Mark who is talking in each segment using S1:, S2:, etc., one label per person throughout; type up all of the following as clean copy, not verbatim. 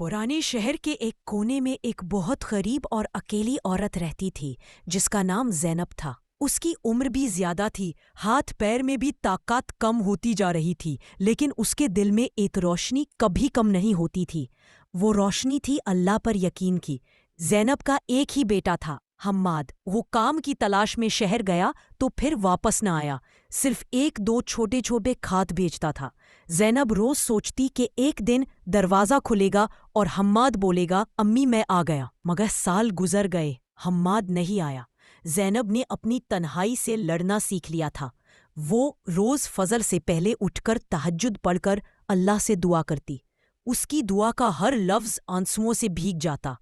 S1: پرانے شہر کے ایک کونے میں ایک بہت غریب اور اکیلی عورت رہتی تھی جس کا نام زینب تھا۔ اس کی عمر بھی زیادہ تھی، ہاتھ پیر میں بھی طاقت کم ہوتی جا رہی تھی، لیکن اس کے دل میں ایک روشنی کبھی کم نہیں ہوتی تھی۔ وہ روشنی تھی اللہ پر یقین کی۔ زینب کا ایک ہی بیٹا تھا، حماد۔ وہ کام کی تلاش میں شہر گیا تو پھر واپس نہ آیا، صرف ایک دو چھوٹے چھوٹے کھاد بیچتا تھا۔ زینب روز سوچتی کہ ایک دن دروازہ کھلے گا اور حماد بولے گا امی میں آ گیا، مگر سال گزر گئے، حماد نہیں آیا۔ زینب نے اپنی تنہائی سے لڑنا سیکھ لیا تھا۔ وہ روز فجر سے پہلے اٹھ کر تہجد پڑھ کر اللہ سے دعا کرتی۔ اس کی دعا کا ہر لفظ آنسوؤں سے بھیگ جاتا۔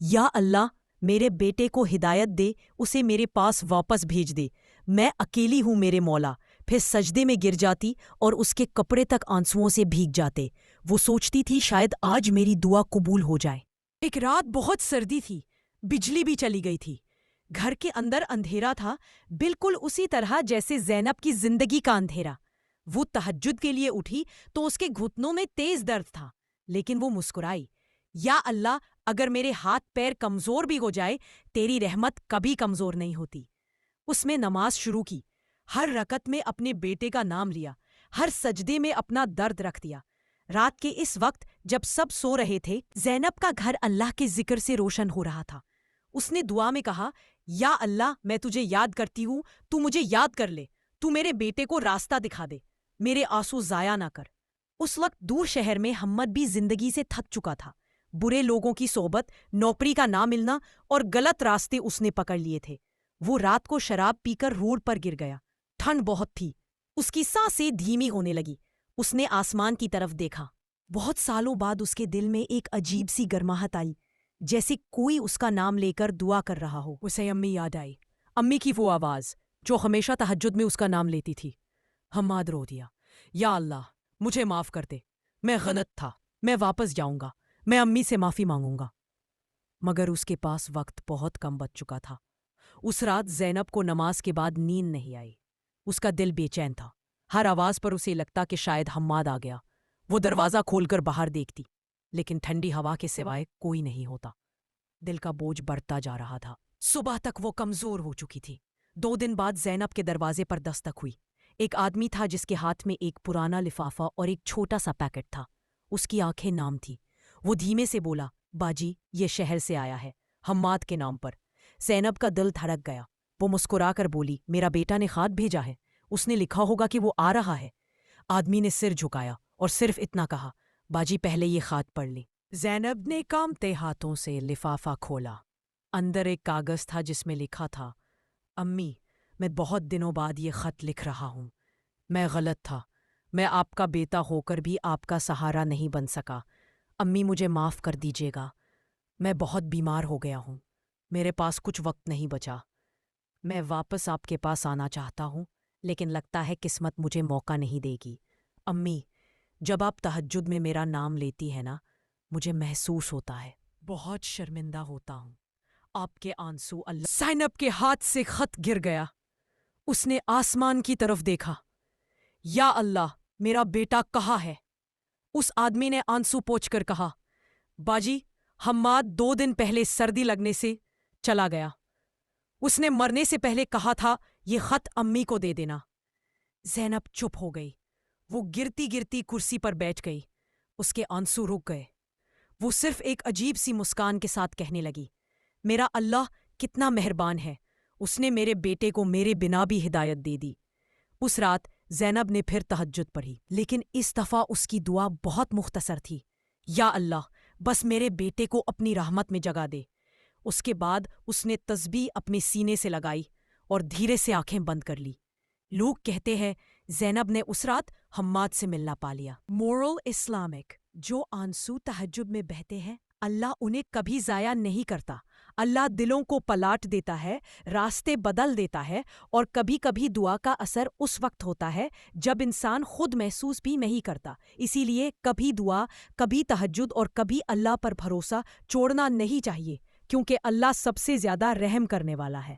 S1: یا اللہ، میرے بیٹے کو ہدایت دے، اسے میرے پاس واپس بھیج دے، میں اکیلی ہوں میرے مولا۔ پھر سجدے میں گر جاتی اور اس کے کپڑے تک آنسوؤں سے بھیگ جاتے۔ وہ سوچتی تھی شاید آج میری دعا قبول ہو جائے۔ ایک رات بہت سردی تھی، بجلی بھی چلی گئی تھی، گھر کے اندر اندھیرا تھا، بالکل اسی طرح جیسے زینب کی زندگی کا اندھیرا۔ وہ تہجد کے لیے اٹھی تو اس کے گھٹنوں میں تیز درد تھا، لیکن وہ مسکرائی۔ یا اللہ، اگر میرے ہاتھ پیر کمزور بھی ہو جائے، تیری رحمت کبھی کمزور نہیں ہوتی۔ اس نے نماز شروع کی، ہر رکعت میں اپنے بیٹے کا نام لیا، ہر سجدے میں اپنا درد رکھ دیا۔ رات کے اس وقت جب سب سو رہے تھے، زینب کا گھر اللہ کے ذکر سے روشن ہو رہا تھا۔ اس نے دعا میں کہا، یا اللہ، میں تجھے یاد کرتی ہوں، تو مجھے یاد کر لے، تو میرے بیٹے کو راستہ دکھا دے، میرے آنسو ضائع نہ کر۔ اس وقت دور شہر میں حماد بھی زندگی سے تھک چکا تھا۔ برے لوگوں کی صحبت، نوکری کا نہ ملنا اور غلط راستے اس نے پکڑ لیے تھے۔ وہ رات کو شراب پی کر روڈ پر گر گیا۔ ٹھنڈ بہت تھی، اس کی سانسیں دھیمی ہونے لگی۔ اس نے آسمان کی طرف دیکھا۔ بہت سالوں بعد اس کے دل میں ایک عجیب سی گرماہٹ آئی، جیسے کوئی اس کا نام لے کر دعا کر رہا ہو۔ اسے امی یاد آئی، امی کی وہ آواز جو ہمیشہ تہجد میں اس کا نام لیتی تھی۔ حماد رو دیا، یا اللہ، مجھے معاف کر دے، میں غلط تھا، میں واپس جاؤں گا، میں امی سے معافی مانگوں گا۔ مگر اس کے پاس وقت بہت کم بچ چکا تھا۔ اس رات زینب کو نماز کے بعد نیند نہیں آئی۔ اس کا دل بے چین تھا، ہر آواز پر اسے لگتا کہ شاید حماد آ گیا۔ وہ دروازہ کھول کر باہر دیکھتی، لیکن ٹھنڈی ہوا کے سوائے کوئی نہیں ہوتا۔ دل کا بوجھ بڑھتا جا رہا تھا۔ صبح تک وہ کمزور ہو چکی تھی۔ 2 دن بعد زینب کے دروازے پر دستک ہوئی۔ ایک آدمی تھا جس کے ہاتھ میں ایک پرانا لفافہ اور ایک چھوٹا سا پیکٹ تھا۔ اس کی آنکھیں نام تھی۔ وہ دھیمے سے بولا، باجی، یہ شہر سے آیا ہے، حماد کے نام پر۔ زینب کا دل دھڑک گیا۔ وہ مسکرا کر بولی، میرا بیٹا نے خط بھیجا ہے، اس نے لکھا ہوگا کہ وہ آ رہا ہے۔ آدمی نے سر جھکایا اور صرف اتنا کہا، باجی پہلے یہ خط پڑھ لیں۔ زینب نے کانپتے ہاتھوں سے لفافہ کھولا۔ اندر ایک کاغذ تھا جس میں لکھا تھا، امی، میں بہت دنوں بعد یہ خط لکھ رہا ہوں۔ میں غلط تھا، میں آپ کا بیٹا ہو کر بھی آپ کا سہارا نہیں بن سکا۔ امی، مجھے معاف کر دیجیے گا، میں بہت بیمار ہو گیا ہوں، میرے پاس کچھ وقت نہیں بچا۔ میں واپس آپ کے پاس آنا چاہتا ہوں، لیکن لگتا ہے قسمت مجھے موقع نہیں دے گی۔ امی، جب آپ تہجد میں میرا نام لیتی ہے نا، مجھے محسوس ہوتا ہے بہت شرمندہ ہوتا ہوں۔ آپ کے آنسو اللہ۔ زینب کے ہاتھ سے خط گر گیا۔ اس نے آسمان کی طرف دیکھا۔ یا اللہ، میرا بیٹا کہاں ہے؟ اس آدمی نے آنسو پوچھ کر کہا، باجی، حماد 2 دن پہلے سردی لگنے سے چلا گیا۔ اس نے مرنے سے پہلے کہا تھا یہ خط امی کو دے دینا۔ زینب چپ ہو گئی۔ وہ گرتی گرتی کرسی پر بیٹھ گئی۔ اس کے آنسو رک گئے۔ وہ صرف ایک عجیب سی مسکان کے ساتھ کہنے لگی، میرا اللہ کتنا مہربان ہے، اس نے میرے بیٹے کو میرے بنا بھی ہدایت دے دی۔ اس رات زینب نے پھر تہجد پڑھی، لیکن اس دفعہ اس کی دعا بہت مختصر تھی، یا اللہ، بس میرے بیٹے کو اپنی رحمت میں جگہ دے۔ اس کے بعد اس نے تسبیح اپنے سینے سے لگائی اور دھیرے سے آنکھیں بند کر لی۔ لوگ کہتے ہیں زینب نے اس رات حماد سے ملنا پا لیا۔ مورل اسلامک، جو آنسو تہجد میں بہتے ہیں، اللہ انہیں کبھی ضائع نہیں کرتا۔ اللہ دلوں کو پلٹ دیتا ہے، راستے بدل دیتا ہے، اور کبھی کبھی دعا کا اثر اس وقت ہوتا ہے جب انسان خود محسوس بھی نہیں کرتا۔ اسی لیے کبھی دعا، کبھی تہجد اور کبھی اللہ پر بھروسہ چھوڑنا نہیں چاہیے، کیونکہ اللہ سب سے زیادہ رحم کرنے والا ہے۔